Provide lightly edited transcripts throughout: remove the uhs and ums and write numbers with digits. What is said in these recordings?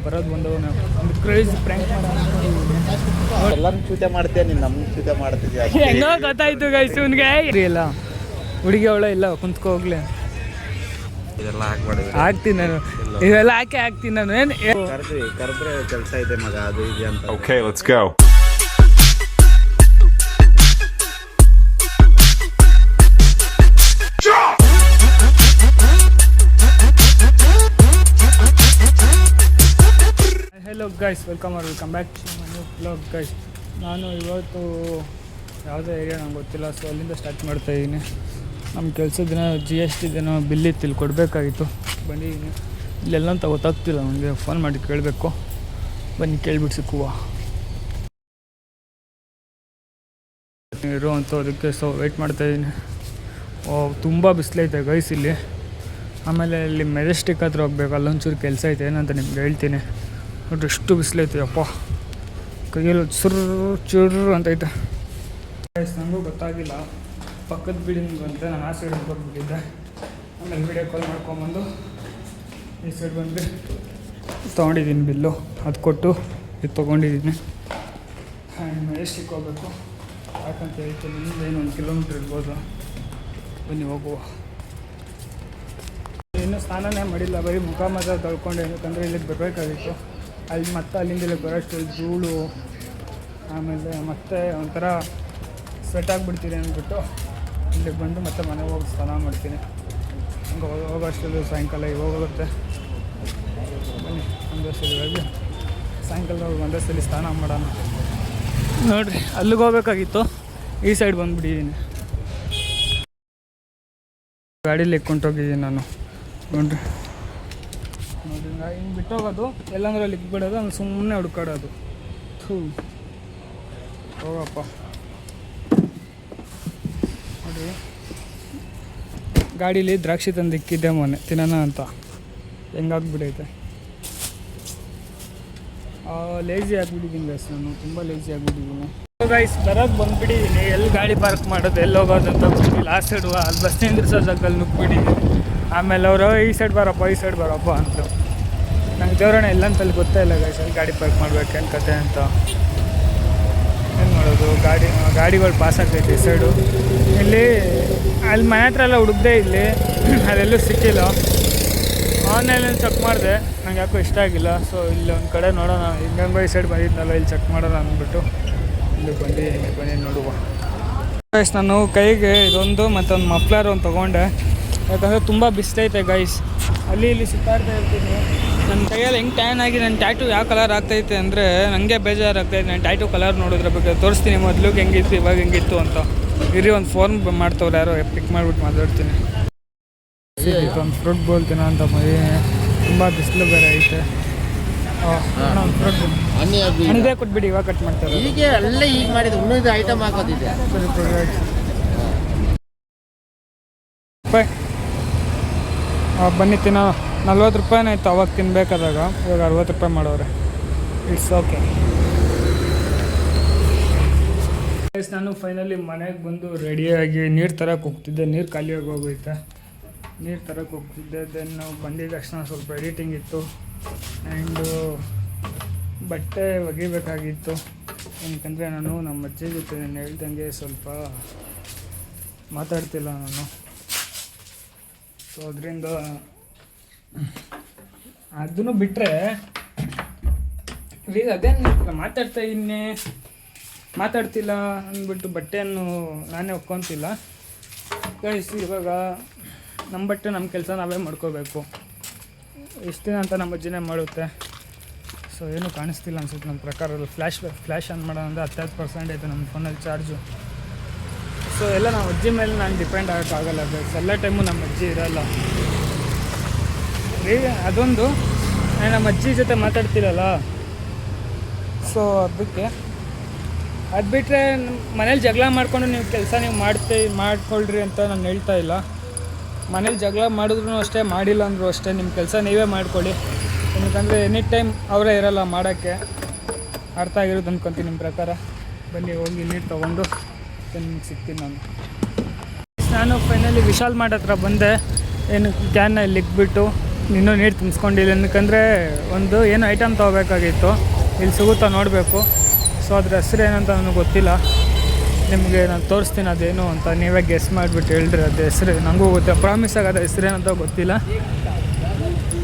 ಬರೋದು ಒಂದು craze prank ಎಲ್ಲರೂ ಚೂತೆ ಮಾಡ್ತೀಯ ನೀನು ನಮ್ಗೆ ಚೂತೆ ಮಾಡ್ತಿದ್ಯಾ ಹೆಂಗೋ ಗೊತ್ತಾಯ್ತು ಗೈಸ್ ಇವನಿಗೆ ಇಲ್ಲ ಹುಡುಗಿ ಅವಳ ಇಲ್ಲ ಕುಂತ್ಕೋ ಹೋಗ್ಲಿ ಇದೆಲ್ಲ ಹಾಕ್ಬಾರ್ದು ಹಾಕ್ತೀನಿ ನಾನು ಇವೆಲ್ಲ ಹಾಕ್ತೀನಿ ನಾನು ಏನು ಕರೆದ್ರೆ ಕೆಲಸ ಇದೆ ಮಗ ಅದು ಇದೆ ಅಂತ okay let's go hello guys welcome back to my new vlog guys. ನಾನು ಇವತ್ತು ಯಾವುದೇ ಏರಿಯಾ ನಂಗೆ ಗೊತ್ತಿಲ್ಲ, ಸೊ ಅಲ್ಲಿಂದ ಸ್ಟಾರ್ಟ್ ಮಾಡ್ತಾಯಿದ್ದೀನಿ. ನಮ್ಮ ಕೆಲಸದ GST ಬಿಲ್ ಇತ್ತು, ಇಲ್ಲಿ ಕೊಡಬೇಕಾಗಿತ್ತು. ಬಂದಿದ್ದೀನಿ, ಇಲ್ಲೆಲ್ಲ ಅಂತ ಗೊತ್ತಾಗ್ತಿಲ್ಲ ನನಗೆ. ಫೋನ್ ಮಾಡಿ ಕೇಳಬೇಕು, ಬನ್ನಿ ಕೇಳ್ಬಿಟ್ಟು ಸಿಕ್ಕುವ ಇರು ಅಂತ. ಅದಕ್ಕೆ ಸೊ ವೆಯ್ಟ್ ಮಾಡ್ತಾಯಿದ್ದೀನಿ. ತುಂಬ ಬಿಸಿಲೈತೆ ಗೈಸ್ ಇಲ್ಲಿ. ಆಮೇಲೆ ಇಲ್ಲಿ ಮೆಜೆಸ್ಟಿಕ್ ಹತ್ರ ಹೋಗ್ಬೇಕು, ಅಲ್ಲೊಂಚೂರು ಕೆಲಸ ಐತೆ, ಏನಂತ ನಿಮ್ಗೆ ಹೇಳ್ತೀನಿ. ನೋಡ್ರಿ ಎಷ್ಟು ಬಿಸಿಲೈತೆ ಅಪ್ಪ, ಕೈಯಲ್ಲಿ ಚುರ್ರು ಅಂತೈತೆ ಗೈಸ್. ನನಗೂ ಗೊತ್ತಾಗಿಲ್ಲ, ಪಕ್ಕದ ಬಿಲ್ಡಿಂಗ್ ಬಂದರೆ ನಾನು ಆ ಸೈಡ್ ಹೋಗ್ಬಿಟ್ಟಿದ್ದೆ. ಆಮೇಲೆ ವೀಡಿಯೋ ಕಾಲ್ ಮಾಡ್ಕೊಂಬಂದು ಈ ಸೈಡ್ ಬಂದು ತೊಗೊಂಡಿದ್ದೀನಿ ಬಿಲ್ಲು, ಅದು ಕೊಟ್ಟು ಇದು ತೊಗೊಂಡಿದ್ದೀನಿ. ಆ್ಯಂಡ್ ಮೆಜೆಸ್ಟಿಕ್ ಹೋಗ್ಬೇಕು, ಯಾಕಂತ ಹೇಳ್ತೀನಿ. ಇಲ್ಲಿಂದ ಏನು 1 ಕಿಲೋಮೀಟ್ರ್ ಇರ್ಬೋದು. ಬನ್ನಿ ಹೋಗುವ. ಇನ್ನೂ ಸ್ನಾನನೇ ಮಾಡಿಲ್ಲ, ಬರೀ ಮುಖ ಮಾತ್ರ ತೊಳ್ಕೊಂಡೆ. ಯಾಕಂದರೆ ಇಲ್ಲಿಗೆ ಬರಬೇಕಾಗಿತ್ತು. ಅಲ್ಲಿ ಮತ್ತೆ ಅಲ್ಲಿಂದ ಇಲ್ಲಿಗೆ ಬರೋಷ್ಟು ಧೂಳು, ಆಮೇಲೆ ಮತ್ತೆ ಒಂಥರ ಸ್ವೆಟ್ ಆಗಿಬಿಡ್ತೀನಿ ಅಂದ್ಬಿಟ್ಟು ಇಲ್ಲಿಗೆ ಬಂದು ಮತ್ತೆ ಮನೆಗೆ ಹೋಗಿ ಸ್ನಾನ ಮಾಡ್ತೀನಿ. ಹಂಗೆ ಹೋಗೋಷ್ಟಲ್ಲಿ ಸಾಯಂಕಾಲ ಹೋಗುತ್ತೆ. ಬನ್ನಿ ಒಂದೇ ಸಲ ಹೋಗಿ ಸಾಯಂಕಾಲ ಹೋಗಿ ಒಂದೇ ಸಲ ಸ್ನಾನ ಮಾಡೋಣ. ನೋಡಿರಿ, ಅಲ್ಲಿಗೆ ಹೋಗ್ಬೇಕಾಗಿತ್ತು, ಈ ಸೈಡ್ ಬಂದುಬಿಟ್ಟಿದ್ದೀನಿ. ಗಾಡೀಲಿ ಇಟ್ಕೊಂಡೋಗಿದ್ದೀನಿ ನಾನು. ನೋಡಿರಿ ನೋಡಿರಿ, ಹಿಂಗೆ ಬಿಟ್ಟೋಗೋದು, ಎಲ್ಲಂದ್ರೆ ಅಲ್ಲಿ ಇಕ್ಬಿಡೋದು, ಹಂಗೆ ಸುಮ್ಮನೆ ಹುಡ್ಕಾಡೋದು. ಹೋಗಪ್ಪ. ನೋಡಿ, ಗಾಡೀಲಿ ದ್ರಾಕ್ಷಿ ತಂದು ಇಕ್ಕಿದ್ದೆ ಮೊನ್ನೆ ತಿನ್ನೋಣ ಅಂತ, ಹೆಂಗಾಗ್ಬಿಡೈತೆ. ಲೇಜಿ ಆಗಿಬಿಟ್ಟಿದ್ದೀನಿ ಗೈಸ್, ನಾನು ತುಂಬ ಲೇಜಿ ಆಗಿಬಿಟ್ಟಿದ್ದೀನಿ ಗೈಸ್. ಬರೋದು ಬಂದುಬಿಟ್ಟಿದ್ದೀನಿ. ಎಲ್ಲಿ ಗಾಡಿ ಪಾರ್ಕ್ ಮಾಡೋದು, ಎಲ್ಲಿ ಹೋಗೋದು ಅಂತ ಗೊತ್ತಿಲ್ಲ. ಆ ಸೈಡು ಅಲ್ಲಿ ಬಸ್ ನಿಂದ್ರಿಸೋ ಜಾಗದಲ್ಲಿ ನುಗ್ಬಿಟ್ಟಿದ್ದೀನಿ. ಆಮೇಲೆ ಅವರು ಈ ಸೈಡ್ ಬರಪ್ಪ ಅಂತ. ನಂಗೆ ದೇವರಣ್ಣ ಇಲ್ಲ ಅಂತಲ್ಲಿ ಗೊತ್ತೇ ಇಲ್ಲ ಗೈಸ್, ಅಲ್ಲಿ ಗಾಡಿ ಪಾರ್ಕ್ ಮಾಡ್ಬೇಕು ಏನು ಕತೆ ಅಂತ. ಏನು ಮಾಡೋದು, ಗಾಡಿಗಳು ಪಾಸ್ ಆಗ್ತೈತೆ ಈ ಸೈಡು. ಇಲ್ಲಿ ಅಲ್ಲಿ ಮನೆ ಹತ್ರ ಎಲ್ಲ ಹುಡುಕ್ದೆ, ಇಲ್ಲಿ ಅದೆಲ್ಲೂ ಸಿಕ್ಕಿಲ್ಲ. ಆನ್ಲೈನಲ್ಲಿ ಚೆಕ್ ಮಾಡಿದೆ, ನಂಗೆ ಯಾಕೋ ಇಷ್ಟ ಆಗಿಲ್ಲ. ಸೊ ಇಲ್ಲಿ ಒಂದು ಕಡೆ ನೋಡೋಣ, ಹಿಂಗಂಗೆ ಈ ಸೈಡ್ ಬಂದಿದ್ನಲ್ಲ, ಇಲ್ಲಿ ಚೆಕ್ ಮಾಡೋಣ ಅಂದ್ಬಿಟ್ಟು ಇಲ್ಲಿ ಬನ್ನಿ ನೋಡುವ ಗೈಸ್. ನಾನು ಕೈಗೆ ಇದೊಂದು ಮತ್ತೊಂದು ಮಫ್ಲರ್ ಒಂದು ತೊಗೊಂಡೆ, ಯಾಕಂದರೆ ತುಂಬ ಬಿಸಿಲೈತೆ ಗೈಸ್. ಅಲ್ಲಿ ಇಲ್ಲಿ ಸುತ್ತಾಡ್ತಾ ಇರ್ತೀನಿ. ನನ್ನ ಕೈಯಲ್ಲಿ ಹೆಂಗೆ ಟ್ಯಾನ್ ಆಗಿ ನನ್ನ ಟ್ಯಾಟು ಯಾವ ಕಲರ್ ಆಗ್ತೈತೆ ಅಂದರೆ ನನಗೆ ಬೇಜಾರಾಗ್ತೈತೆ. ನನ್ನ ಟ್ಯಾಟು ಕಲರ್ ನೋಡಿದ್ರೆ ಬಗ್ಗೆ ತೋರಿಸ್ತೀನಿ, ಮೊದಲಿಗೆ ಹೆಂಗಿತ್ತು ಇವಾಗ ಹೆಂಗಿತ್ತು ಅಂತ. ಇರಿ, ಒಂದು ಫೋನ್ ಮಾಡ್ತವ್ರು ಯಾರೋ, ಪಿಕ್ ಮಾಡಿಬಿಟ್ಟು ಮಾತಾಡ್ತೀನಿ. ಒಂದು ಫ್ರೂಟ್ ಬೋಲ್ತೀನ ಅಂತ ತುಂಬ ಬಿಸಿಲು ಬೇರೆ ಐತೆ. ಒಂದು ಫ್ರೂಟ್ ಹಣಿದೆ ಕೊಟ್ಬಿಡಿ, ಇವಾಗ ಕಟ್ ಮಾಡ್ತಾರೆ. ಈಗ ಅಲ್ಲೇ ಈಗ ಮಾಡಿದ್ದು ಇನ್ನೊಂದು ಐಟಮ್ ಹಾಕೋದಿದೆ. ಸರಿ ಬಾಯ್. ಬನ್ನಿ ತಿನ್ನೋ. 40 ರೂಪಾಯಿನೇ ಇತ್ತು ಅವಾಗ ತಿನ್ಬೇಕಾದಾಗ, ಇವಾಗ 60 ರೂಪಾಯಿ ಮಾಡೋರೆ. It's okay. ನಾನು ಫೈನಲಿ ಮನೆಗೆ ಬಂದು ರೆಡಿಯಾಗಿ ನೀರು ತರಕ್ಕೆ ಹೋಗ್ತಿದ್ದೆ. ನೀರು ಖಾಲಿಯಾಗಿ ಹೋಗೈತೆ, ನೀರು ತರಕ್ಕೆ ಹೋಗ್ತಿದ್ದೆ. ದೆನ್ ನಾವು ಬಂದಿದ್ದ ತಕ್ಷಣ ಸ್ವಲ್ಪ ಎಡಿಟಿಂಗ್ ಇತ್ತು, ಆ್ಯಂಡು ಬಟ್ಟೆ ಒಗಿಬೇಕಾಗಿತ್ತು. ಏನಕ್ಕಂದರೆ ನಾನು ನಮ್ಮ ಅಜ್ಜಿ ಜೊತೆ ನಾನು ಹೇಳ್ದಂಗೆ ಸ್ವಲ್ಪ ಮಾತಾಡ್ತಿಲ್ಲ ನಾನು. ಸೊ ಅದರಿಂದ ಅದನ್ನು ಬಿಟ್ಟರೆ ಈಗ ಅದೇನು ಮಾತಾಡ್ತಿಲ್ಲ ಅಂದ್ಬಿಟ್ಟು ಬಟ್ಟೆಯನ್ನು ನಾನೇ ಒಕ್ಕೊತಿಲ್ಲ ಗೈಸ್. ಇವಾಗ ನಮ್ಮ ಬಟ್ಟೆ ನಮ್ಮ ಕೆಲಸ ನಾವೇ ಮಾಡ್ಕೋಬೇಕು. ಎಷ್ಟು ದಿನ ಅಂತ ನಮ್ಮ ಅಜ್ಜಿನೇ ಮಾಡುತ್ತೆ. ಸೊ ಏನೂ ಕಾಣಿಸ್ತಿಲ್ಲ ಅನ್ಸುತ್ತೆ ನಮ್ಮ ಪ್ರಕಾರ. ಫ್ಲ್ಯಾಶ್ ಆನ್ ಮಾಡೋಣ ಅಂದರೆ 10% ಐತೆ ನಮ್ಮ ಫೋನಲ್ಲಿ ಚಾರ್ಜು. ಸೊ ಎಲ್ಲ ನಮ್ಮ ಅಜ್ಜಿ ಮೇಲೆ ನಾನು ಡಿಪೆಂಡ್ ಆಗೋಕ್ಕಾಗಲ್ಲ ಗೈಸ್. ಎಲ್ಲ ಟೈಮು ನಮ್ಮ ಅಜ್ಜಿ ಇರೋಲ್ಲ. ಈಗ ಅದೊಂದು ನಮ್ಮ ಅಜ್ಜಿ ಜೊತೆ ಮಾತಾಡ್ತಿರಲ್ಲ, ಸೊ ಅದಕ್ಕೆ. ಅದು ಬಿಟ್ಟರೆ ಮನೇಲಿ ಜಗಳ ಮಾಡಿಕೊಂಡು ನೀವು ಕೆಲಸ ನೀವು ಮಾಡ್ಕೊಳ್ರಿ ಅಂತ ನಾನು ಹೇಳ್ತಾ ಇಲ್ಲ. ಮನೇಲಿ ಜಗಳ ಮಾಡಿದ್ರು ಅಷ್ಟೇ, ಮಾಡಿಲ್ಲ ಅಂದರೂ ಅಷ್ಟೇ, ನಿಮ್ಮ ಕೆಲಸ ನೀವೇ ಮಾಡ್ಕೊಳ್ಳಿ. ಏನಕ್ಕಂದರೆ ಎನಿ ಟೈಮ್ ಅವರೇ ಇರೋಲ್ಲ ಮಾಡೋಕ್ಕೆ. ಅರ್ಥ ಆಗಿರೋದು ಅಂದ್ಕೊತೀನಿ ನಿಮ್ಮ ಪ್ರಕಾರ. ಬನ್ನಿ ಹೋಗಿ ನೀರು ತೊಗೊಂಡು ನಿಮ್ಗೆ ಸಿಗ್ತೀನಿ ನಾನು ಫೈನಲಿ ವಿಶಾಲ್ ಮಾರ್ಟ್ ಹತ್ರ ಬಂದೆ. ಏನು ಕ್ಯಾನ್ನ ಇಲ್ಲಿ ಇಕ್ಬಿಟ್ಟು ಇನ್ನೂ ನೀರು ತುಂಬಿಸ್ಕೊಂಡಿಲ್ಲ, ಯಾಕಂದರೆ ಒಂದು ಏನು ಐಟಮ್ ತೊಗೋಬೇಕಾಗಿತ್ತು, ಇಲ್ಲಿ ಸಿಗುತ್ತಾ ನೋಡಬೇಕು. ಸೊ ಅದ್ರ ಹೆಸ್ರು ಏನಂತ ನನಗೆ ಗೊತ್ತಿಲ್ಲ, ನಿಮಗೆ ನಾನು ತೋರಿಸ್ತೀನಿ ಅದೇನು ಅಂತ, ನೀವೇ ಗೆಸ್ ಮಾಡಿಬಿಟ್ಟು ಹೇಳ್ರಿ ಅದು ಹೆಸ್ರು. ನನಗೂ ಗೊತ್ತಿಲ್ಲ, ಪ್ರಾಮಿಸ್ ಆಗೋದು ಹೆಸ್ರು ಏನಂತ ಗೊತ್ತಿಲ್ಲ.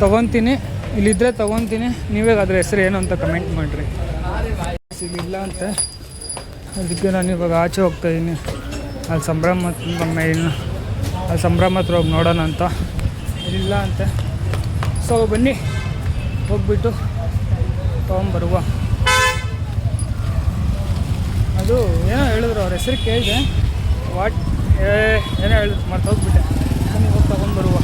ತೊಗೊತೀನಿ, ಇಲ್ಲಿದ್ದರೆ ತೊಗೊತೀನಿ, ನೀವೇ ಅದ್ರ ಹೆಸ್ರು ಏನು ಅಂತ ಕಮೆಂಟ್ ಮಾಡಿರಿ. ಇಲ್ಲ ಅಂತ ಅದಕ್ಕೆ ನಾನು ಇವಾಗ ಆಚೆ ಹೋಗ್ತಾಯಿದ್ದೀನಿ. ಅಲ್ಲಿ ಸಂಭ್ರಮ ಮೇಯ್ನು, ಅಲ್ಲಿ ಸಂಭ್ರಮ ಹತ್ರ ಹೋಗಿ ನೋಡೋಣ ಅಂತ. ಇಲ್ಲ ಅಂತೆ. ಸೊ ಬನ್ನಿ ಹೋಗ್ಬಿಟ್ಟು ತೊಗೊಂಬರುವ. ಅದು ಏನೋ ಹೇಳಿದ್ರು, ಅವ್ರ ಹೆಸರು ಕೇಳಿದೆ, ಏನೋ ಹೇಳಿದ್ರು, ಮತ್ತೆ ಹೋಗ್ಬಿಟ್ಟೆ. ಬನ್ನಿ ಹೋಗಿ ತೊಗೊಂಬರುವ.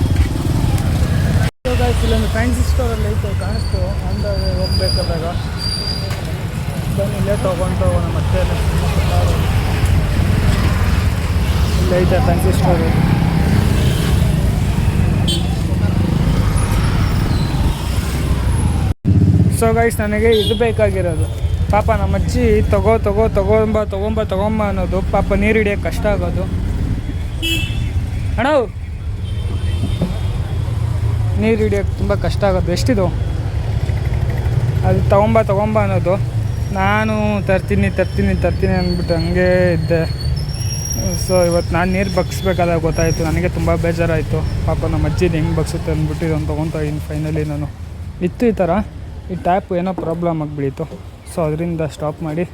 ಇಲ್ಲೊಂದು ಫ್ಯಾನ್ಸಿ ಸ್ಟೋರಲ್ಲಿ ಐತೆ, ಕಾಣಿಸ್ತು, ಅಂದಾಗ ಹೋಗ್ಬೇಕಾದಾಗ. ಬನ್ನಿ ಇಲ್ಲೇ ತೊಗೊಂಡು ಹೋಗೋಣ. ಮತ್ತೆ ಇಲ್ಲೇ ಐತೆ ಫ್ಯಾನ್ಸಿ ಸ್ಟೋರು. ಸೊ ಗೈಸ್, ನನಗೆ ಇದು ಬೇಕಾಗಿರೋದು. ಪಾಪ ನಮ್ಮ ಅಜ್ಜಿ ತಗೊಂಬ ಅನ್ನೋದು. ಪಾಪ ನೀರು ಹಿಡಿಯೋಕ್ಕೆ ಕಷ್ಟ ಆಗೋದು. ಅಣ್ಣ ನೀರು ಹಿಡಿಯೋಕ್ಕೆ ತುಂಬ ಕಷ್ಟ ಆಗೋದು. ಎಷ್ಟಿದು ಅದು ತಗೊಂಬ ಅನ್ನೋದು. ನಾನು ತರ್ತೀನಿ ಅಂದ್ಬಿಟ್ಟು ಹಂಗೆ ಇದ್ದೆ. ಸೊ ಇವತ್ತು ನಾನು ನೀರು ಬಗ್ಸ್ಬೇಕಾದಾಗ ಗೊತ್ತಾಯಿತು, ನನಗೆ ತುಂಬ ಬೇಜಾರಾಯಿತು. ಪಾಪ ನಮ್ಮ ಅಜ್ಜಿದು ಹೆಂಗೆ ಬಗ್ಸುತ್ತೆ ಅಂದ್ಬಿಟ್ಟು ಇದನ್ನು ತೊಗೊತಾ ಇದ್ದೀನಿ. ಫೈನಲಿ ನಾನು ಇತ್ತು ಈ ಥರ, ಈ ಟ್ಯಾಪ್ ಏನೋ ಪ್ರಾಬ್ಲಮ್ ಆಗಿಬಿಟ್ಟಿತ್ತು. ಸೊ ಅದರಿಂದ ಸ್ಟಾಪ್ ಮಾಡಿ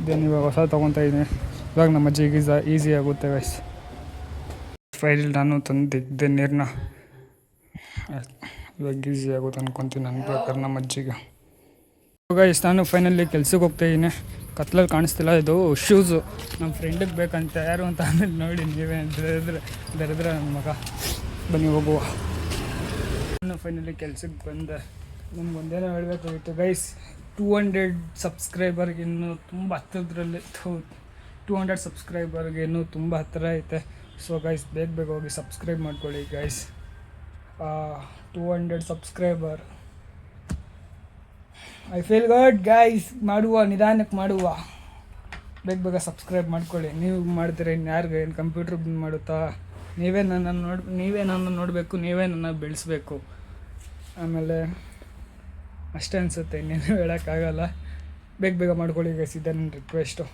ದೆನ್ ಇವಾಗ ಹೊಸ ತೊಗೊತಾ ಇದ್ದೀನಿ. ಇವಾಗ ನಮ್ಮ ಅಜ್ಜಿಗೆ ಈಸಿ ಆಗುತ್ತೆ ಗೈಸ್. ಫೈನಲ್ ನಾನು ತಂದಿದ್ದೆ ನೀರನ್ನ, ಇವಾಗ ಈಸಿ ಆಗುತ್ತೆ ಅನ್ಕೊತೀನಿ ನನ್ನ ಪ್ರಕಾರ ನಮ್ಮ ಅಜ್ಜಿಗೆ. ಗೈಸ್, ನಾನು ಫೈನಲಿ ಕೆಲ್ಸಕ್ಕೆ ಹೋಗ್ತಾಯಿದ್ದೀನಿ. ಕತ್ಲಲ್ಲಿ ಕಾಣಿಸ್ತಿಲ್ಲ, ಇದು ಶೂಸು ನಮ್ಮ ಫ್ರೆಂಡಿಗೆ ಬೇಕಂತ. ಯಾರು ಅಂತ ಆಮೇಲೆ ನೋಡಿ ನೀವೇ ದರಿದ್ರ ನನ್ನ ಮಗ. ಬನ್ನಿ ಹೋಗುವ. ನಾನು ಫೈನಲಿ ಕೆಲ್ಸಕ್ಕೆ ಬಂದೆ. ನಮ್ಗೊಂದೇನೋ ಹೇಳಬೇಕಾಗಿತ್ತು ಗೈಸ್. 200 ಸಬ್ಸ್ಕ್ರೈಬರ್ಗೆ ಇನ್ನೂ ತುಂಬ ಹತ್ತಿರದಲ್ಲಿ 200 ಸಬ್ಸ್ಕ್ರೈಬರ್ಗೆ ಇನ್ನೂ ತುಂಬ ಹತ್ತಿರ ಐತೆ. ಸೊ ಗೈಸ್, ಬೇಗ ಹೋಗಿ ಸಬ್ಸ್ಕ್ರೈಬ್ ಮಾಡ್ಕೊಳ್ಳಿ guys. 200 subscriber. I feel good guys. ನಿಧಾನಕ್ಕೆ ಮಾಡುವ. ಬೇಗ ಸಬ್ಸ್ಕ್ರೈಬ್ ಮಾಡ್ಕೊಳ್ಳಿ. ನೀವು ಮಾಡ್ತೀರ, ಇನ್ಯಾರಿಗೆ ಏನು ಕಂಪ್ಯೂಟ್ರ್ ಮಾಡುತ್ತಾ? ನೀವೇ ನನ್ನನ್ನು ನೋಡಬೇಕು, ನೀವೇ ನನ್ನ ಬೆಳೆಸಬೇಕು. ಆಮೇಲೆ ಅಷ್ಟೇ ಅನಿಸುತ್ತೆ, ಇನ್ನೇನು ಹೇಳೋಕ್ಕಾಗಲ್ಲ. ಬೇಗ ಮಾಡ್ಕೊಳ್ಳಿ ಗೈಸ್, ಇದೆ ನನ್ನ ರಿಕ್ವೆಸ್ಟು.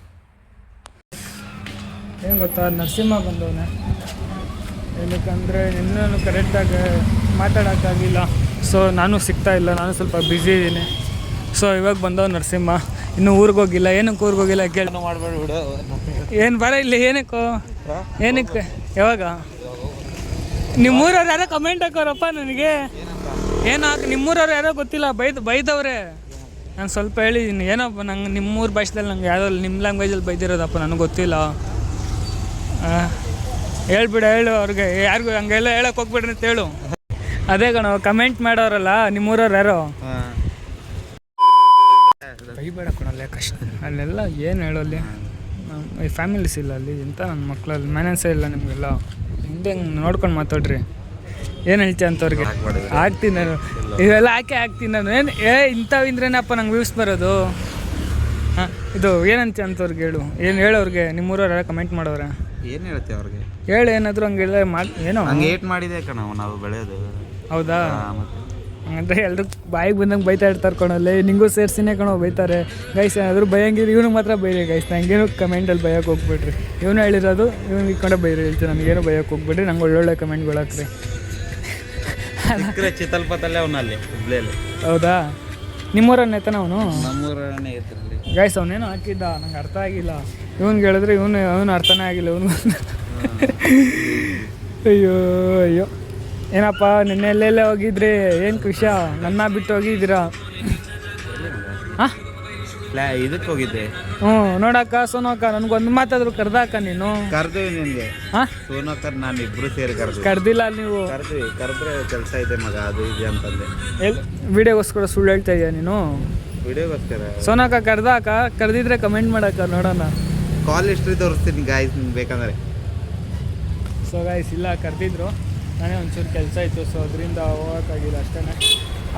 ಏನು ಗೊತ್ತಾ, ನರಸಿಂಹ ಬಂದವನೇ. ಏನಕ್ಕಂದರೆ ಇನ್ನೂ ಕರೆಕ್ಟಾಗಿ ಮಾತಾಡೋಕ್ಕಾಗಿಲ್ಲ. ಸೊ ನಾನು ಸಿಗ್ತಾಯಿಲ್ಲ, ನಾನು ಸ್ವಲ್ಪ ಬ್ಯುಸಿ ಇದ್ದೀನಿ. ಸೊ ಇವಾಗ ಬಂದವ ನರಸಿಂಹ. ಇನ್ನೂ ಊರಿಗೆ ಹೋಗಿಲ್ಲ. ಏನಕ್ಕೆ ಊರಿಗೆ ಹೋಗಿಲ್ಲ ಕೇಳಿ ಮಾಡಬೇಡ. ಏನು ಬರ ಇಲ್ಲ. ಏನಕ್ಕೆ ಯಾವಾಗ ನಿಮ್ಮೂರವ್ರು ಯಾರೋ ಕಮೆಂಟ್ ಹಾಕೋರಪ್ಪ ನನಗೆ. ನಿಮ್ಮೂರವ್ರು ಯಾರೋ ಗೊತ್ತಿಲ್ಲ, ಬೈದವ್ರೆ. ನಾನು ಸ್ವಲ್ಪ ಹೇಳಿದ್ದೀನಿ, ಏನಪ್ಪ ನಂಗೆ ನಿಮ್ಮೂರು ಭಾಷೆದಲ್ಲಿ ನಂಗೆ ಯಾವುದೋ ನಿಮ್ಮ ಲ್ಯಾಂಗ್ವೇಜಲ್ಲಿ ಬೈದಿರೋದಪ್ಪ, ನನಗೆ ಗೊತ್ತಿಲ್ಲ. ಹೇಳು ಅವ್ರಿಗೆ, ಯಾರಿಗೂ ಹಂಗೆಲ್ಲ ಹೇಳೋಕೆ ಹೋಗ್ಬಿಡ್ರಿ ಅಂತ ಹೇಳು. ಅದೇ ಕಣೋ ಕಮೆಂಟ್ ಮಾಡೋರಲ್ಲ ನಿಮ್ಮೂರವ್ರು ಯಾರೋ. ಬೈಬೇಡ ಕಣಲ್ಲೇ, ಕಷ್ಟ ಅಲ್ಲೆಲ್ಲ ಏನು ಹೇಳೋಲ್ಲಿ. ಈ ಫ್ಯಾಮಿಲೀಸ್ ಇಲ್ಲ ಅಲ್ಲಿ, ಇಂಥ ನನ್ನ ಮಕ್ಕಳಲ್ಲಿ ಮ್ಯಾನೇಜೇ ಇಲ್ಲ. ನಿಮಗೆಲ್ಲ ಹಿಂದೆ ನೋಡ್ಕೊಂಡು ಮಾತಾಡ್ರಿ. ಏನು ಹೇಳ್ತೀಯ ಅಂತವ್ರಿಗೆ ಹಾಕ್ತೀನಿ ನಾನು, ಇವೆಲ್ಲ ಹಾಕ್ತೀನಿ ನಾನು. ಇಂಥವಿಂದ್ರೇನಪ್ಪ ನಂಗೆ ವ್ಯೂಸ್ ಬರೋದು. ಹಾಂ, ಇದು ಏನಂತ ಅಂತವ್ರಿಗೆ ಹೇಳೋರಿಗೆ. ನಿಮ್ಮೂರವ್ರು ಯಾರು ಕಮೆಂಟ್ ಮಾಡೋರೆ, ಏನು ಹೇಳ್ತೀವಿ ಅವ್ರಿಗೆ? ಹೇಳು ಏನಾದರೂ ಹಂಗೆಲ್ಲ ಏನೋ ಹಂಗೆ ಏಟ್ ಮಾಡಿದೆ ಕಣ ನಾವು ಬೆಳೆಯೋದು. ಹೌದಾ? ಹಂಗಂದ್ರೆ ಎಲ್ರು ಬಾಯಿಗೆ ಬಂದಂಗೆ ಬೈತಾ ಇರ್ತಾರೆ ಕಣಲ್ಲಿ. ನಿಂಗೂ ಸೇರ್ಸಿನೇ ಕಣೋ ಬೈತಾರೆ ಗೈಸ್. ಏನಾದರೂ ಬೈಯಂಗಿದ್ರೆ ಇವನು ಮಾತ್ರ ಬೈರಿ ಗೈಸ್. ನನಗೇನು ಕಮೆಂಟಲ್ಲಿ ಬೈಯೋಕೆ ಹೋಗ್ಬಿಡ್ರಿ. ಇವನು ಹೇಳಿರೋದು ಇವನು ಇಟ್ಕೊಂಡೆ ಬೈರಿ ಹೇಳ್ತೀನಿ. ನನಗೇನು ಬೈಯೋಕೆ ಹೋಗ್ಬಿಡ್ರಿ. ನಂಗೆ ಒಳ್ಳೊಳ್ಳೆ ಕಮೆಂಟ್ಗಳು ಹಾಕ್ರಿ. ಚಿತ್ತಲ್ಪತಲ್ಲೇ ಅವನಲ್ಲಿ ಹುಬ್ಳಿಯಲ್ಲಿ. ಹೌದಾ? ನಿಮ್ಮೂರನ್ನ ಎತ್ತಾನ ಅವನು? ನಮ್ಮೂರನ್ನೇ ಎತ್ತರಲ್ಲಿ ಗೈಸ್. ಅವನೇನೋ ಹಾಕಿದ್ದ, ನಂಗೆ ಅರ್ಥ ಆಗಿಲ್ಲ. ಇವನ್ಗೆ ಹೇಳಿದ್ರೆ ಇವನು ಅರ್ಥನೇ ಆಗಿಲ್ಲ. ಇವನು ಅಯ್ಯೋ ಏನಪ್ಪ, ನಿನ್ನೆ ಎಲ್ಲೆಲ್ಲ ಹೋಗಿದ್ರಿ? ಏನು ಖುಷಿಯ? ನನ್ನ ಬಿಟ್ಟು ಹೋಗಿದ್ದೀರಾ? ಹಾಂ, ಇದಕ್ಕೆ ಹೋಗಿದ್ದೆ. ನೋಡಕ್ಕ ಸೋನಕ್ಕ ನನಗೊಂದು ಮಾತಾದ್ರು ಕರ್ದಾಕ ನೀನು? ಕರ್ತೀವಿ ನಿನಗೆ. ಹಾಂ, ಸೋನಕ್ಕ ನಾನು ಇಬ್ಬರು ಸೇರಿ ಕರ್ದಿಲ್ಲ ನೀವು? ಕರೆದ್ರೆ ಕೆಲಸ ಇದೆ ಮಗ, ಅದು ಇದೆ ಅಂತಂದೆ. ವಿಡಿಯೋಗೋಸ್ಕರ ಸುಳ್ಳು ಹೇಳ್ತಾ ಇದೆಯಾ ನೀನು? ವಿಡಿಯೋಗೋಸ್ಕರ ಸೋನಕ್ಕ ಕರ್ದಿದ್ರೆ ಕಮೆಂಟ್ ಮಾಡಕ್ಕ ನೋಡೋಣ. ಕಾಲ್ ಹಿಸ್ಟ್ರಿ ತೋರಿಸ್ತೀನಿ ಗಾಯ್ಸ್ ನಿಮ್ಗೆ ಬೇಕಂದರೆ. ಸೊ ಗಾಯ್ಸ್, ಇಲ್ಲ ಕರೆದಿದ್ರು, ನಾನೇ ಒಂಚೂರು ಕೆಲಸ ಇತ್ತು. ಸೊ ಅದರಿಂದ ಹೋಗೋಕ್ಕಾಗಿಲ್ಲ ಅಷ್ಟೇ.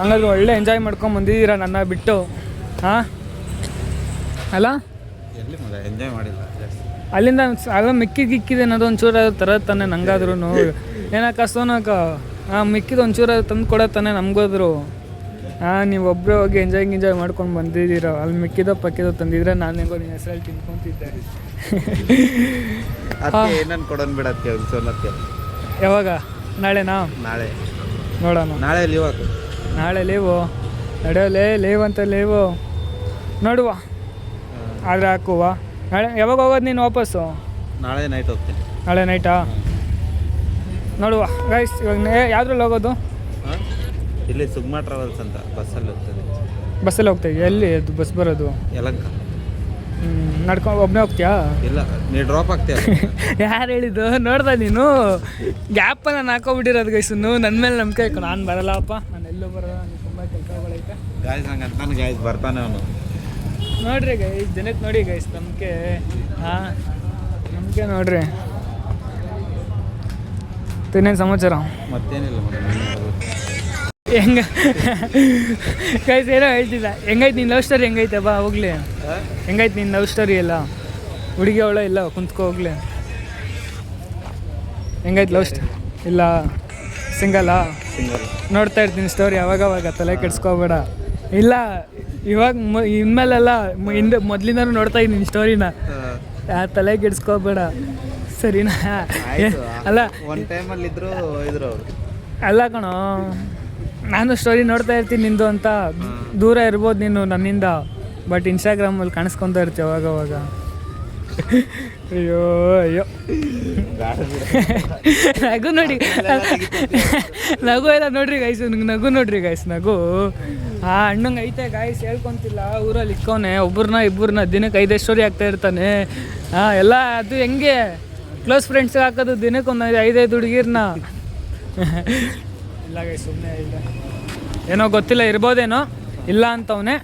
ಹಂಗಾದ್ರೆ ಒಳ್ಳೆ ಎಂಜಾಯ್ ಮಾಡ್ಕೊಂಡು ಬಂದಿದ್ದೀರಾ ನನ್ನ ಬಿಟ್ಟು. ಹಾಂ ಅಲ್ಲ, ಎಲ್ಲಿ ಮಗ ಎಂಜಾಯ್ ಮಾಡಿಲ್ಲ ಅಲ್ಲಿಂದ ಮಿಕ್ಕಿದೆ ಅನ್ನೋದು ಒಂಚೂರು ಥರ ತಾನೆ ನಂಗಾದ್ರೂ. ಏನಕ್ಕ ಸೋನಕ್ಕ ಮಿಕ್ಕಿದ ಒಂಚೂರು ತಂದು ಕೊಡತ್ತಾನೆ ನಮಗೋದ್ರು. ನೀವು ಒಬ್ಬರೇ ಹೋಗಿ ಎಂಜಾಯ್ ಮಾಡ್ಕೊಂಡು ಬಂದಿದ್ದೀರ. ಅಲ್ಲಿ ಮಿಕ್ಕಿದೋ ಪಕ್ಕಿದೋ ತಂದಿದ್ರೆ ನಾನು ಹೆಂಗೋ ನಿನ್ನ ಹೆಸರಲ್ಲಿ ತಿನ್ಕೊತಿದ್ದೆ. ಏನನ್ನು ಕೊಡೋನ್ ಬಿಡತ್ತೆ ಸೋಲತ್ತೆ. ಯಾವಾಗ? ನಾಳೆನಾ? ನಾಳೆ ನೋಡೋಣ. ನಾಳೆ ಲೀವ್ ಹಾಕು. ನಾಳೆ ಲೀವು ನಡೆಯೋಲೇ ಲೀವ್ ಅಂತ ಲೀವು ನೋಡುವ. ಆದರೆ ಹಾಕುವ. ನಾಳೆ ಯಾವಾಗ ಹೋಗೋದು ನೀನು ವಾಪಸ್ಸು? ನಾಳೆ ನೈಟ್ ಹೋಗ್ತೀನಿ. ನಾಳೆ ನೈಟಾ? ನೋಡುವ ಗೈಸ್. ಇವಾಗ ಯಾವ್ದ್ರಲ್ಲಿ ಹೋಗೋದು? ಇಲ್ಲಿ ಸುಗ್ಮಾ ಟ್ರಾವೆಲ್ಸ್ ಅಂತ ಬಸ್ಸಲ್ಲಿ ಹೋಗ್ತದೆ. ಬಸ್ಸಲ್ಲಿ ಹೋಗ್ತಾ ಇದೆಯಾ? ಎಲ್ಲಿ ಅದು ಬಸ್ ಬರೋದು? ಯಲಂಕ. ನಡ್ಕೊಂಡು ಒಬ್ಬನೇ ಹೋಗ್ತೀಯಾ? ಇಲ್ಲ, ನೀ ಡ್ರಾಪ್ ಆಗ್ತೀಯ. ಯಾರು ಹೇಳಿದ್ದು? ನೋಡ್ದ ನೀನು ಗ್ಯಾಪ ನಾನು ಹಾಕೋಬಿಟ್ಟಿರೋದು ಗೈಸನ್ನು. ನನ್ನ ಮೇಲೆ ನಂಬಿಕೆ ಆಯ್ತು. ನಾನು ಬರಲ್ಲಪ್ಪ, ನಾನು ಎಲ್ಲೂ ಬರಲ್ಲ, ನನಗೆ ತುಂಬ ಕೆಲಸಗಳೈತೆ. ಗಾಯ್ಸ್ ನಂಗೆ ಅಂತಾನೆ ಗಾಯ್ಸ್ ಬರ್ತಾನೆ ಅವನು. ನೋಡ್ರಿ ಗೈಸ್, ಜನಕ್ಕೆ ನೋಡಿ ಗೈಸ್ ನಂಬಿಕೆ. ನಂಬಿಕೆ ನೋಡ್ರಿ. ಇನ್ನೇನು ಸಮಾಚಾರ? ಮತ್ತೇನಿಲ್ಲ ಹೆಂಗ ಗೈಸ್ ಏನೋ ಹೇಳ್ತಿದ್ದ. ಹೆಂಗೈತೆ ನಿನ್ನ ಲವ್ ಸ್ಟೋರಿ? ಹೆಂಗೈತೆ ಬಾ ಹೋಗ್ಲಿ. ಹೆಂಗೈತೆ ನಿನ್ನ ಲವ್ ಸ್ಟೋರಿ ಎಲ್ಲ? ಹುಡುಗಿ ಅವಳ ಇಲ್ಲ, ಕುಂತ್ಕೋ ಹೋಗ್ಲಿ. ಹೆಂಗೈತೆ ಲವ್ ಸ್ಟೋರಿ? ಇಲ್ಲ ಸಿಂಗಲ್ಲಾ? ನೋಡ್ತಾ ಇರ್ತೀನಿ ಸ್ಟೋರಿ ಅವಾಗವಾಗ, ತಲೆ ಕೆಡ್ಸ್ಕೋಬೇಡ. ಇಲ್ಲ ಇವಾಗ ಇನ್ಮೇಲೆಲ್ಲ ಮೊದಲಿಂದನೂ ನೋಡ್ತಾ ಇದ್ದೀನಿ ಸ್ಟೋರಿನ, ತಲೆ ಕೆಡ್ಸ್ಕೋಬೇಡ ಸರಿನಾ? ಅಲ್ಲ ಒಂದು ಟೈಮಲ್ಲಿ ಇದ್ರು ಅವರು. ಅಲ್ಲ ಕಣೋ, ನಾನು ಸ್ಟೋರಿ ನೋಡ್ತಾ ಇರ್ತೀನಿ ನಿಂದು ಅಂತ. ದೂರ ಇರ್ಬೋದು ನೀನು ನನ್ನಿಂದ, ಬಟ್ ಇನ್ಸ್ಟಾಗ್ರಾಮಲ್ಲಿ ಕಾಣಿಸ್ಕೊತಾ ಇರ್ತೀವಿ ಅವಾಗವಾಗ. ಅಯ್ಯೋ ಅಯ್ಯೋ ನಗು ನೋಡಿ, ನಗು ಎಲ್ಲ ನೋಡ್ರಿ ಗಾಯ್ಸ್. ನಗು ನೋಡ್ರಿ ಗಾಯ್ಸ್, ನಗು. ಅಣ್ಣಂಗೆ ಐತೆ ಗಾಯ್ಸ್, ಹೇಳ್ಕೊತಿಲ್ಲ. ಊರಲ್ಲಿ ಇಕ್ಕೋನೆ ಇಬ್ಬರನ್ನ ದಿನಕ್ಕೆ 5 ಸ್ಟೋರಿ ಆಗ್ತಾ ಇರ್ತಾನೆ. ಎಲ್ಲ ಅದು ಹೆಂಗೆ ಕ್ಲೋಸ್ ಫ್ರೆಂಡ್ಸ್ಗೆ ಹಾಕೋದು ದಿನಕ್ಕೊಂದು 5 ಹುಡುಗಿರ್ನ. ಇಲ್ಲ ಗೈಸ್, ಸುಮ್ಮನೆ ಇಲ್ಲ, ಏನೋ ಗೊತ್ತಿಲ್ಲ, ಇರ್ಬೋದೇನೋ, ಇಲ್ಲ ಅಂತವನೇ.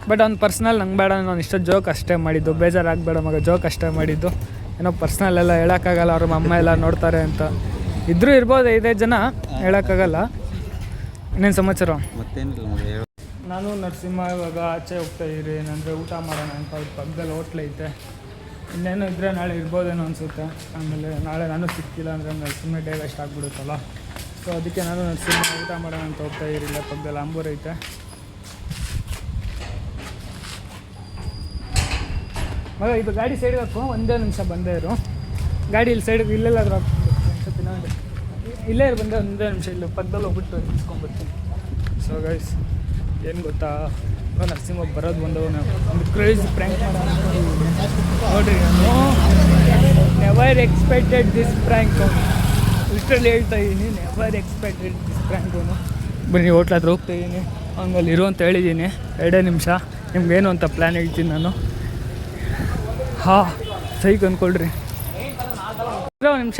ಬಟ್ ಅವ್ನು ಪರ್ಸ್ನಲ್ ನಂಗೆ ಬೇಡ, ನಾನು ಇಷ್ಟ ಜೋಕ್ ಅಷ್ಟೇ ಮಾಡಿದ್ದು. ಬೇಜಾರಾಗಬೇಡ ಮಗ, ಜೋಕ್ ಅಷ್ಟೇ ಮಾಡಿದ್ದು. ಏನೋ ಪರ್ಸ್ನಲ್ ಎಲ್ಲ ಹೇಳೋಕ್ಕಾಗಲ್ಲ, ಅವ್ರ ಅಮ್ಮ ಎಲ್ಲ ನೋಡ್ತಾರೆ ಅಂತ. ಇದ್ರೂ ಇರ್ಬೋದು 5 ಜನ, ಹೇಳೋಕ್ಕಾಗಲ್ಲ. ಇನ್ನೇನು ಸಮಾಚಾರ? ಮತ್ತೇನಿಲ್ಲ. ನಾನು ನರಸಿಂಹ ಇವಾಗ ಆಚೆ ಹೋಗ್ತಾ ಇದ್ದೀರಿ. ಏನಂದರೆ ಊಟ ಮಾಡೋಣ ಅಂತ. ಅವ್ರ ಪಕ್ಕದಲ್ಲಿ ಹೋಟ್ಲೈತೆ. ಇನ್ನೇನು ಇದ್ದರೆ ನಾಳೆ ಇರ್ಬೋದೇನೋ ಅನಿಸುತ್ತೆ. ಆಮೇಲೆ ನಾಳೆ ನಾನು ಸಿಕ್ಕಿಲ್ಲ ಅಂದರೆ ನರಸಿಂಹ ಡೇ ವೇಸ್ಟ್ ಆಗಿಬಿಡುತ್ತಲ್ಲ. ಸೊ ಅದಕ್ಕೆ ನಾನು ನರಸಿಂಹ ಊಟ ಮಾಡೋಣ ಅಂತ ಹೋಗ್ತಾ ಇರಲಿಲ್ಲ. ಪಕ್ಕದಲ್ಲಿ ಆಂಬೂರ್ ಐತೆ. ಮಗ ಇದು ಗಾಡಿ ಸೈಡ್ಗೆ ಹಾಕು, ಒಂದೇ ನಿಮಿಷ ಬಂದೇ ಇರು. ಗಾಡಿ ಇಲ್ಲಿ ಸೈಡ್ಗೆ ಇಲ್ಲೆಲ್ಲಾದ್ರೂ ಹಾಕ್ತೀನಿ. ಇಲ್ಲೇ ಬಂದೆ, ಒಂದೇ ನಿಮಿಷ ಇಲ್ಲಿ ಪಕ್ಕದಲ್ಲಿ ಹೋಗ್ಬಿಟ್ಟು ನಿಲ್ಸ್ಕೊಂಡ್ಬರ್ತೀನಿ. ಸೊ ಗೈಸ್ ಏನು ಗೊತ್ತಾ, ನರಸಿಂಹ ಬರೋದು ಒಂದು ಕ್ರೇಜಿ ಪ್ರ್ಯಾಂಕ್ ಮಾಡೋಣ ನೋಡ್ರಿ. ನಾನು ನೆವರ್ ಎಕ್ಸ್ಪೆಕ್ಟೆಡ್ ದಿಸ್ ಪ್ರ್ಯಾಂಕ್. ಇಷ್ಟರಲ್ಲಿ ಹೇಳ್ತಾ ಇದ್ದೀನಿ, ನೆವರ್ ಎಕ್ಸ್ಪೆಕ್ಟೆಡ್ ದಿಸ್ ಪ್ರ್ಯಾಂಕ್. ಬನ್ನಿ ಹೋಟ್ಲ ಹತ್ರ ಹೋಗ್ತಾ ಇದ್ದೀನಿ. ಹಂಗಲ್ಲಿ ಇರು ಅಂತ ಹೇಳಿದ್ದೀನಿ. 2 ನಿಮಿಷ ನಿಮ್ಗೇನು ಅಂತ ಪ್ಲ್ಯಾನ್ ಹೇಳ್ತೀನಿ ನಾನು. ಸೈಕ್ ಅಂದ್ಕೊಳ್ರಿ. ಇರೋ 1 ನಿಮಿಷ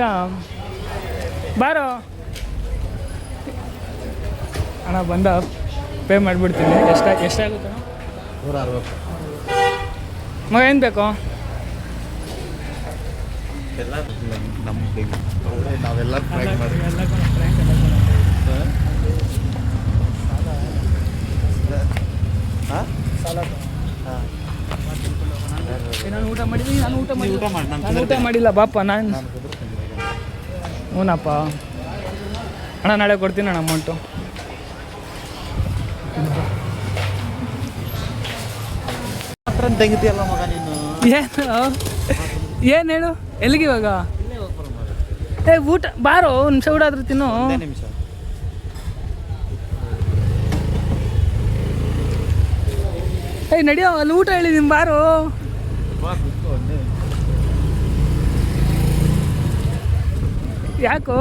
ಬಾರೋ ಅಣ್ಣ. ಬಂದ ಪೇ ಮಾಡಿಬಿಡ್ತೀನಿ. ಎಷ್ಟಾಗುತ್ತೆ? 160. ಮಗ ಏನು ಬೇಕು? ಎಲ್ಲ ನಮ್ಮ ನಾವೆಲ್ಲ ಪ್ರ್ಯಾಂಕ್ ಮಾಡಿ ನಾನು ಊಟ ಮಾಡಿದ್ದೀನಿ. ನಾನು ಊಟ ಮಾಡಿಲ್ಲ ಬಾಪ. ನಾನು ಹ್ಞೂನಪ್ಪ ಅಣ್ಣ, ನಾಳೆ ಕೊಡ್ತೀನಿ ಅಣ್ಣ ಅಮೌಂಟು. ತೆಗಿತೀಯಲ್ಲ ಮಗ ನೀನು. ಏನು ಹೇಳು? ಎಲ್ಲಿಗೆ ಇವಾಗ? ಊಟ ಬಾರೋ, 1 ನಿಮಿಷ ಊಟ ಆದ್ರೂ ತಿನ್ನು. ನಿಮಿಷ ನಡಿಯೋ, ಅಲ್ಲಿ ಊಟ ಹೇಳಿದ್ದೀನಿ ಬಾರೋ. ಯಾಕೋ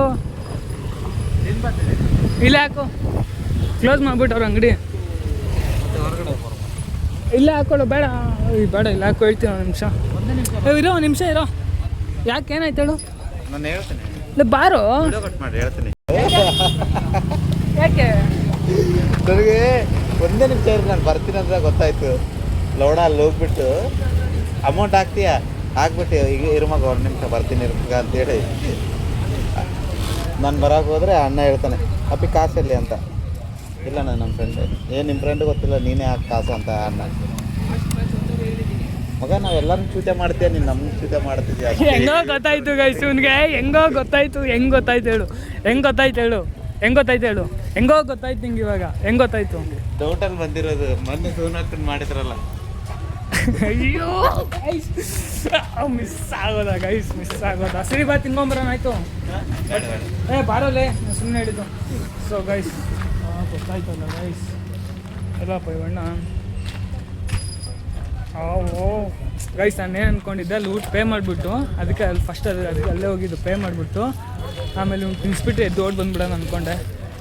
ಇಲ್ಲ, ಯಾಕೋ ಕ್ಲೋಸ್ ಮಾಡಿಬಿಟ್ಟು ಅವ್ರ ಅಂಗಡಿ. ಇಲ್ಲ ಹಾಕೊಳ್ಳೋ, ಬೇಡ ಬೇಡ, ಇಲ್ಲ ಹಾಕೋ, ಹೇಳ್ತೀನಿ 1 ನಿಮಿಷ. ಇರೋ 1 ನಿಮಿಷ ಇರೋ. ಯಾಕೆ ಏನಾಯ್ತು ಹೇಳು? ನಾನು ಹೇಳ್ತೀನಿ. ಇಲ್ಲ ಬಾರೋ, ಕಟ್ ಮಾಡಿ ಹೇಳ್ತೀನಿ. ಯಾಕೆ ನನಗೆ 1 ನಿಮಿಷ ಇರು, ನಾನು ಬರ್ತೀನಿ ಅಂತ ಗೊತ್ತಾಯ್ತು. ಲೌಡ ಅಲ್ಲಿ ಹೋಗ್ಬಿಟ್ಟು ಅಮೌಂಟ್ ಹಾಕ್ತೀಯಾ? ಹಾಕ್ಬಿಟ್ಟು ಈಗ ಇರು ಮಗ, 1 ನಿಮಿಷ ಬರ್ತೀನಿ ಇರ್ಗ ಅಂತೇಳಿ ನಾನು ಬರೋಕೆ ಹೋದರೆ ಅಣ್ಣ ಹೇಳ್ತಾನೆ, ಅಪ್ಪಿ ಕಾಸಲ್ಲಿ ಅಂತ. ಇಲ್ಲ ನಾನು ನಮ್ಮ ಫ್ರೆಂಡ್. ನಿಮ್ಮ ಫ್ರೆಂಡ್ ಗೊತ್ತಿಲ್ಲ, ನೀನೇ ಹಾಕಿ ಕಾಸು ಅಂತ ಅಣ್ಣ. ಮಗ ನಾವೆಲ್ಲರೂ ಚೂತೆ ಮಾಡ್ತೀಯ, ನೀನು ನಮ್ಗೆ ಚೂತೆ ಮಾಡ್ತಿದ್ಯಾ. ಹೆಂಗೋ ಗೊತ್ತಾಯ್ತು ಗೈಸ್, ಇವನಿಗೆ ಹೆಂಗೋ ಗೊತ್ತಾಯ್ತು. ಹೆಂಗೆ ಗೊತ್ತಾಯ್ತು ಹೇಳು? ಹೆಂಗೆ ಗೊತ್ತಾಯ್ತು ಹೇಳು, ಹೆಂಗೋ ಗೊತ್ತಾಯ್ತು ನಿಂಗೆ ಇವಾಗ, ಹೆಂಗೆ ಗೊತ್ತಾಯ್ತು? ಡೌಟಲ್ಲಿ ಬಂದಿರೋದು ಮೊನ್ನೆ ಸೋನಾಥನ್ ಮಾಡಿದ್ರಲ್ಲ. ಅಯ್ಯೋ ಮಿಸ್ ಆಗೋದ ಗೈಸ್, ಮಿಸ್ ಆಗೋದ. ಸರಿ ಬಾ ತಿನ್ಕೊಂಬರೋಣ ಆಯಿತು. ಬಾರೋಲೆ ಸುಮ್ಮನೆ ಹೇಳಿದ್ದು. ಸೊ ಗೈಸ್ ಗೊತ್ತಾಯ್ತಲ್ಲ ಗೈಸ್, ಎಲ್ಲಪ್ಪ ಇವಣ್ಣ. ಓ ಗೈಸ್ ನಾನು ಏನು ಅಂದ್ಕೊಂಡಿದ್ದೆ, ಅಲ್ಲಿ ಊಟ ಪೇ ಮಾಡಿಬಿಟ್ಟು ಅದಕ್ಕೆ ಅಲ್ಲಿ ಫಸ್ಟ್ ಅದಕ್ಕೆ ಅಲ್ಲೇ ಹೋಗಿದ್ದು ಪೇ ಮಾಡಿಬಿಟ್ಟು ಆಮೇಲೆ ಇವ್ನು ತಿನ್ನಿಸ್ಬಿಟ್ಟು ಎದ್ದು ಓಡ್ ಬಂದ್ಬಿಡೋಣ ಅಂದ್ಕೊಂಡೆ.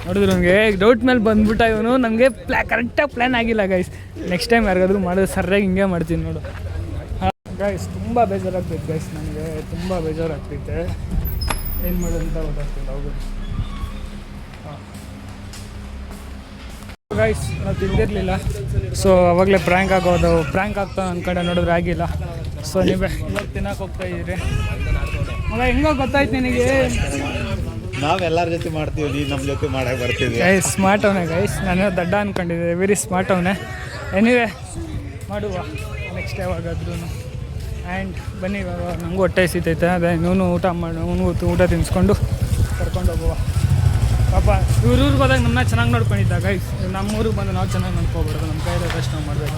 ನೋಡಿದ್ರು ನನಗೆ ಡೌಟ್ ಮೇಲೆ ಬಂದ್ಬಿಟ್ಟ ಇವನು. ನನಗೆ ಕರೆಕ್ಟಾಗಿ ಪ್ಲ್ಯಾನ್ ಆಗಿಲ್ಲ ಗೈಸ್. ನೆಕ್ಸ್ಟ್ ಟೈಮ್ ಯಾರಿಗಾದ್ರೂ ಮಾಡಿದ್ರೆ ಸರಿಯಾಗಿ ಹಿಂಗೆ ಮಾಡ್ತೀನಿ ನೋಡು. ಗೈಸ್ ತುಂಬ ಬೇಜಾರಾಗ್ತೈತೆ ಗೈಸ್, ನನಗೆ ತುಂಬ ಬೇಜಾರಾಗ್ತೈತೆ. ಏನು ಮಾಡೋದಂತ ಗೊತ್ತಾಗ್ತಿಲ್ಲ. ಹೌದು ಗೈಸ್ ನಾವು ತಿಂದಿರಲಿಲ್ಲ, ಸೊ ಅವಾಗಲೇ ಪ್ರ್ಯಾಂಕ್ ಆಗೋದು, ಪ್ರ್ಯಾಂಕ್ ಆಗ್ತಾ ಅಂದ್ಕೊಂಡೆ, ನೋಡಿದ್ರೆ ಆಗಿಲ್ಲ. ಸೊ ನೀವೇ ಇವಾಗ ತಿನ್ನಕ್ಕೆ ಹೋಗ್ತಾ ಇದ್ದೀರಿ ಮಗ. ಹೆಂಗೋ ಗೊತ್ತಾಯ್ತು ನಿನಗೆ? ನಾವೆಲ್ಲರ ಜೊತೆ ಮಾಡ್ತೀವಿ, ನೀನು ನಮ್ಮ ಜೊತೆ ಮಾಡಕ್ಕೆ ಬರ್ತೀವಿ. ಗೈಸ್ ಸ್ಮಾರ್ಟ್ ಅವನೇ ಗೈಸ್, ನಾನು ದಡ್ಡ ಅಂದ್ಕೊಂಡಿದ್ದೆ, ವೆರಿ ಸ್ಮಾರ್ಟ್ ಅವನೇ. ಎನಿವೆ ಮಾಡುವ ನೆಕ್ಸ್ಟ್ ಯಾವಾಗಾದ್ರೂ. ಆ್ಯಂಡ್ ಬನ್ನಿ ಇವಾಗ ನನಗೂ ಹೊಟ್ಟೆ ಸಿತೈತೆ, ಅದೇ ಇವನು ಊಟ ಮಾಡಿ ಅವನಿಗೂ ಊಟ ತಿನ್ನಿಸ್ಕೊಂಡು ಕರ್ಕೊಂಡು ಹೋಗುವ. ಪಾಪ ಇವ್ರಿಗೆ ಹೋದಾಗ ನಮ್ಮನ್ನ ಚೆನ್ನಾಗಿ ನೋಡ್ಕೊಂಡಿದ್ದ ಗೈಸ್. ನಮ್ಮೂರಿಗೆ ಬಂದು ನಾವು ಚೆನ್ನಾಗಿ ನೋಡ್ಕೊಬಾರ್ದು, ನಮ್ಮ ಕೈಯಲ್ಲಷ್ಟು ನಾವು ಮಾಡಬೇಕು.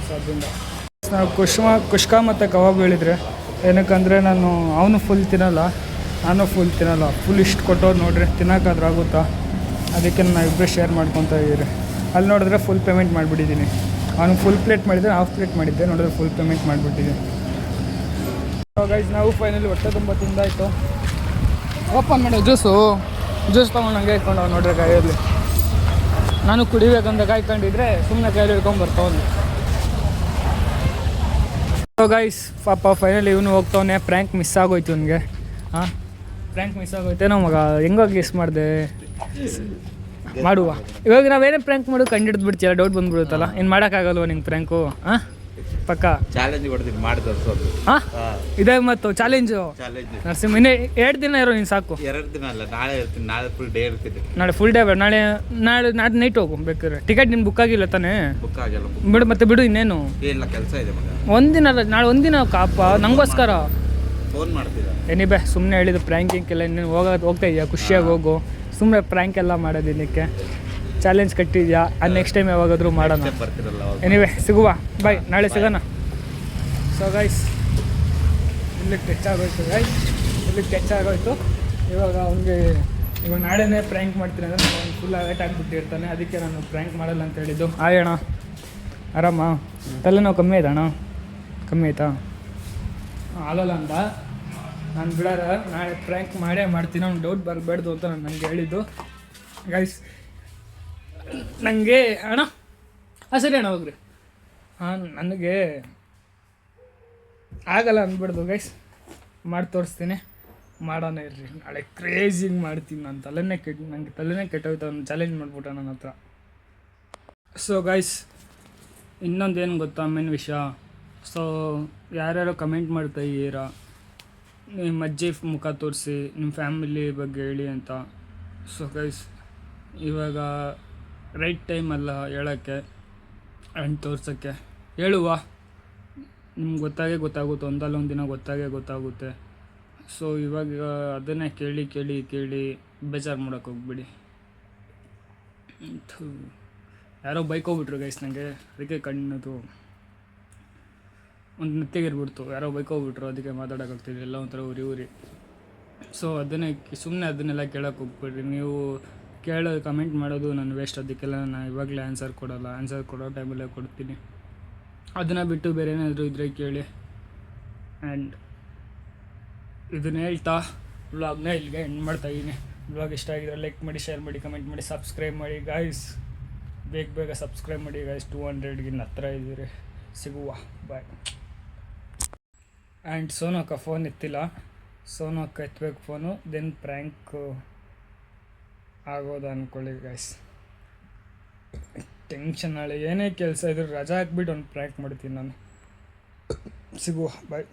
ಸೊ ಅದರಿಂದ ನಾವು ಕುಷ್ಕ ಮತ್ತು ಕಬಾಬ್ ಹೇಳಿದರೆ ಏನಕ್ಕಂದರೆ ಅವನು ಫುಲ್ ತಿನ್ನಲ್ಲ, ನಾನು ಫುಲ್ ತಿನ್ನಲ್ಲ. ಫುಲ್ ಇಷ್ಟು ಕೊಟ್ಟೋದು ನೋಡ್ರಿ, ತಿನ್ನೋಕ್ಕಾದ್ರೂ ಆಗುತ್ತಾ? ಅದಕ್ಕೆ ನಾವು ಇಬ್ಬರು ಶೇರ್ ಮಾಡ್ಕೊತಾ ಇದ್ದೀರಿ. ಅಲ್ಲಿ ನೋಡಿದ್ರೆ ಫುಲ್ ಪೇಮೆಂಟ್ ಮಾಡಿಬಿಟ್ಟಿದ್ದೀನಿ. ಅವನು ಫುಲ್ ಪ್ಲೇಟ್ ಮಾಡಿದ್ದೆ, ಹಾಫ್ ಪ್ಲೇಟ್ ಮಾಡಿದ್ದೆ, ನೋಡಿದ್ರೆ ಫುಲ್ ಪೇಮೆಂಟ್ ಮಾಡಿಬಿಟ್ಟಿದ್ದೀನಿ. ಗೈಸ್ ನಾವು ಫೈನಲಿ ಹೊಟ್ಟೆ ತುಂಬ ತಿಂದಾಯಿತು. ಓಪನ್ ಮಾಡೋ ಜ್ಯೂಸ್ ತೊಗೊಂಡು ಹಂಗೆ ಇಟ್ಕೊಂಡು ಅವ್ನು ನೋಡ್ರಿ ಕೈಯಲ್ಲಿ. ನಾನು ಕುಡಿಬೇಕಂತ ಕಾಯ್ಕೊಂಡಿದ್ರೆ ಸುಮ್ಮನೆ ಕೈಯಲ್ಲಿ ಹಿಡ್ಕೊಂಡು ಬರ್ತಾವನು. ಗೈಸ್ ಪಾಪ ಫೈನಲಿ ಇವನು ಹೋಗ್ತಾವನೆ. ಪ್ರ್ಯಾಂಕ್ ಮಿಸ್ ಆಗೋಯ್ತು ಇವನಿಗೆ. ಹಾಂ ಪ್ರ್ಯಾಂಕ್ ಮಿಸ್ ಆಗೋಯ್ತೆ ನಾವು ಮಗ. ಹೆಂಗೋ ಗೆಸ್ ಮಾಡಿದೆ. ಮಾಡುವ ಇವಾಗ ನಾವೇನೇ ಪ್ರ್ಯಾಂಕ್ ಮಾಡು ಕಂಡಿಡ್ದು ಬಿಡ್ತೀಯಲ್ಲ, ಡೌಟ್ ಬಂದ್ಬಿಡುತ್ತಲ್ಲ. ಏನು ಮಾಡೋಕ್ಕಾಗಲ್ವ ನಿಂಗೆ ಪ್ರ್ಯಾಂಕು? ಹಾಂ ಪಕ್ಕ ಚಾಲೆಂಜ್ ಹೊಡೆದಿದ್ದು ಮಾಡಿ ತೋರಿಸೋದು. ಹಾಂ ಇದೇ ಮತ್ತು ಚಾಲೆಂಜು ನರಸಿಂಹ. ಇನ್ನೇ 2 ದಿನ ಇರೋ ನೀನು ಸಾಕು. 2 ದಿನ ಅಲ್ಲ, ನಾಳೆ ಇರ್ತೀನಿ. ನಾಳೆ ಫುಲ್ ಡೇ ಇರ್ತೀನಿ. ನಾಳೆ ಫುಲ್ ಡೇ ಬೇಡ, ನಾಳೆ ನೈಟ್ ಹೋಗು ಬೇಕಾದ್ರೆ. ಟಿಕೆಟ್ ನಿನ್ನ ಬುಕ್ ಆಗಿಲ್ಲ ತಾನೇ? ಬುಕ್ ಆಗಿಲ್ಲ. ಬಿಡು ಮತ್ತೆ ಬಿಡು, ಇನ್ನೇನು ಇಲ್ಲ ಕೆಲಸ ಇದೆ ಮಗ. ಒಂದಿನ ನಾಳೆ ಒಂದಿನ ಕಾಪ ನಂಗೋಸ್ಕರ ಫೋನ್ ಮಾಡ್ತಿದ್ದ. ಏನಿಬೆ ಸುಮ್ಮನೆ ಹೇಳಿದ್ದು ಪ್ರ್ಯಾಂಕಿಂಗೆಲ್ಲ. ಇನ್ನೇನು ಹೋಗ್ತಾ ಇದೆಯಾ? ಖುಷಿಯಾಗಿ ಹೋಗು. ಸುಮ್ಮನೆ ಪ್ರ್ಯಾಂಕ್ ಎಲ್ಲ ಮಾಡೋದಿನಕ್ಕೆ ಚಾಲೆಂಜ್ ಕಟ್ಟಿದ್ಯಾ? ಅದು ನೆಕ್ಸ್ಟ್ ಟೈಮ್ ಯಾವಾಗಾದರೂ ಮಾಡೋಣ. ಎನಿವೆ ಸಿಗುವ, ಬಾಯ್, ನಾಳೆ ಸಿಗೋಣ. ಸೊ ಗೈಸ್ ಇಲ್ಲಿಗೆ ಟಚ್ ಆಗೋಯ್ತು ಗೈಸ್, ಇಲ್ಲಿಗೆ ಟಚ್ ಆಗೋಯ್ತು. ಇವಾಗ ಅವ್ನಿಗೆ ಇವಾಗ ನಾಳೆನೇ ಪ್ರ್ಯಾಂಕ್ ಮಾಡ್ತೀನಿ ಅಂದರೆ ಅವ್ನು ಫುಲ್ ಅಲರ್ಟ್ ಆಗಿಬಿಟ್ಟಿರ್ತಾನೆ. ಅದಕ್ಕೆ ನಾನು ಪ್ರ್ಯಾಂಕ್ ಮಾಡಲ್ಲ ಅಂತ ಹೇಳಿದ್ದು. ಅಣ್ಣ ಆರಾಮ? ತಲೆನೋವು ಕಮ್ಮಿ ಆಯ್ತಾ ಅಣ್ಣ? ಕಮ್ಮಿ ಆಯ್ತಾ? ಆಗಲ್ಲ ಅಂತ ನಾನು ಬಿಡಾರ. ನಾಳೆ ಪ್ರ್ಯಾಂಕ್ ಮಾಡೇ ಮಾಡ್ತೀನಿ, ಅವ್ನು ಡೌಟ್ ಬರಬೇಡ್ದು ಅಂತ ನಾನು ನನಗೆ ಹೇಳಿದ್ದು ಗೈಸ್. ನನಗೆ ಅಣ್ಣ ಸರಿ ಅಣ್ಣ ಹೋಗ್ರಿ. ನನಗೆ ಆಗಲ್ಲ ಅಂದ್ಬಿಡ್ದು ಗೈಸ್. ಮಾಡಿ ತೋರಿಸ್ತೀನಿ, ಮಾಡೋಣ ಇರ್ರಿ. ನಾಳೆ ಕ್ರೇಜಿಂಗ್ ಮಾಡ್ತೀನಿ. ನನಗೆ ತಲೆನೇ ಕೆಟ್ಟೋಯ್ತು. ಅವ್ನು ಚಾಲೆಂಜ್ ಮಾಡ್ಬಿಟ್ಟ ನನ್ನ ಹತ್ರ. ಸೊ ಗೈಸ್ ಇನ್ನೊಂದೇನು ಗೊತ್ತಾ ಮೇನ್ ವಿಷಯ? ಸೊ ಯಾರ್ಯಾರೋ ಕಮೆಂಟ್ ಮಾಡ್ತಾ ಇದ್ದೀರಾ, ನಿಮ್ಮ ಅಜ್ಜಿ ಮುಖ ತೋರಿಸಿ, ನಿಮ್ಮ ಫ್ಯಾಮಿಲಿ ಬಗ್ಗೆ ಹೇಳಿ ಅಂತ. ಸೊ ಗೈಸ್ ಇವಾಗ ರೈಟ್ ಟೈಮ್ ಅಲ್ಲ ಹೇಳೋಕ್ಕೆ ಆ್ಯಂಡ್ ತೋರ್ಸೋಕ್ಕೆ. ಹೇಳುವ, ನಿಮ್ಗೆ ಗೊತ್ತಾಗುತ್ತೆ, ಒಂದಲ್ಲ ಒಂದು ದಿನ ಗೊತ್ತಾಗುತ್ತೆ. ಸೊ ಇವಾಗ ಅದನ್ನೇ ಕೇಳಿ ಬೇಜಾರು ಮಾಡೋಕ್ಕೆ ಹೋಗ್ಬಿಡಿ. ಯಾರೋ ಬೈಕ್ ಹೋಗ್ಬಿಟ್ರು ಗೈಸ್ ನನಗೆ, ಅದಕ್ಕೆ ಕಣ್ಣದು ಒಂದು ನೆತ್ತಿಗಿರ್ಬಿಡ್ತು. ಯಾರೋ ಬೈಕ್ ಹೋಗ್ಬಿಟ್ರು, ಅದಕ್ಕೆ ಮಾತಾಡೋಕ್ಕಾಗ್ತಿಲ್ಲ, ಎಲ್ಲ ಒಂಥರ ಉರಿ. ಸೊ ಅದನ್ನೆಲ್ಲ ಕೇಳೋಕ್ಕೆ ಹೋಗ್ಬಿಡ್ರಿ. ನೀವು ಕಮೆಂಟ್ ಮಾಡೋದು ನಾನು ವೇಸ್ಟ್. ಅದಕ್ಕೆಲ್ಲ ನಾನು ಇವಾಗಲೇ ಆನ್ಸರ್ ಕೊಡೋಲ್ಲ. ಆನ್ಸರ್ ಕೊಡೋ ಟೈಮಲ್ಲೇ ಕೊಡ್ತೀನಿ. ಅದನ್ನು ಬಿಟ್ಟು ಬೇರೆ ಏನಾದರೂ ಇದ್ದರೆ ಕೇಳಿ. ಆ್ಯಂಡ್ ಇದನ್ನ ಹೇಳ್ತಾ ವ್ಲಾಗ್ನ ಇಲ್ಲಿಗೆ ಎಂಡ್ ಮಾಡ್ತಾಯಿದ್ದೀನಿ. ವ್ಲಾಗ್ ಇಷ್ಟ ಆಗಿದ್ರೆ ಲೈಕ್ ಮಾಡಿ, ಶೇರ್ ಮಾಡಿ, ಕಮೆಂಟ್ ಮಾಡಿ, ಸಬ್ಸ್ಕ್ರೈಬ್ ಮಾಡಿ ಗಾಯ್ಸ್. ಬೇಗ ಸಬ್ಸ್ಕ್ರೈಬ್ ಮಾಡಿ ಗಾಯ್ಸ್. 200ಗಿನ್ನ ಹತ್ರ ಇದ್ದೀರಿ. ಸಿಗುವ, ಬಾಯ್. ಆ್ಯಂಡ್ ಸೋನು ಅಕ್ಕ ಫೋನ್ ಎತ್ತಿಲ್ಲ. ಸೋನು ಅಕ್ಕ ಎತ್ತಬೇಕು ಫೋನು, ದೆನ್ ಪ್ರ್ಯಾಂಕ್ ಆಗೋದು ಅಂದ್ಕೊಳ್ಳಿ ಗೈಸ್. ಟೆನ್ಷನ್. ನಾಳೆ ಏನೇ ಕೆಲಸ ಇದ್ರೂ ರಜಾ ಹಾಕ್ಬಿಟ್ಟು ಒಂದು ಪ್ರ್ಯಾಂಕ್ ಮಾಡ್ತೀನಿ ನಾನು. ಸಿಗುವ, ಬಾಯ್.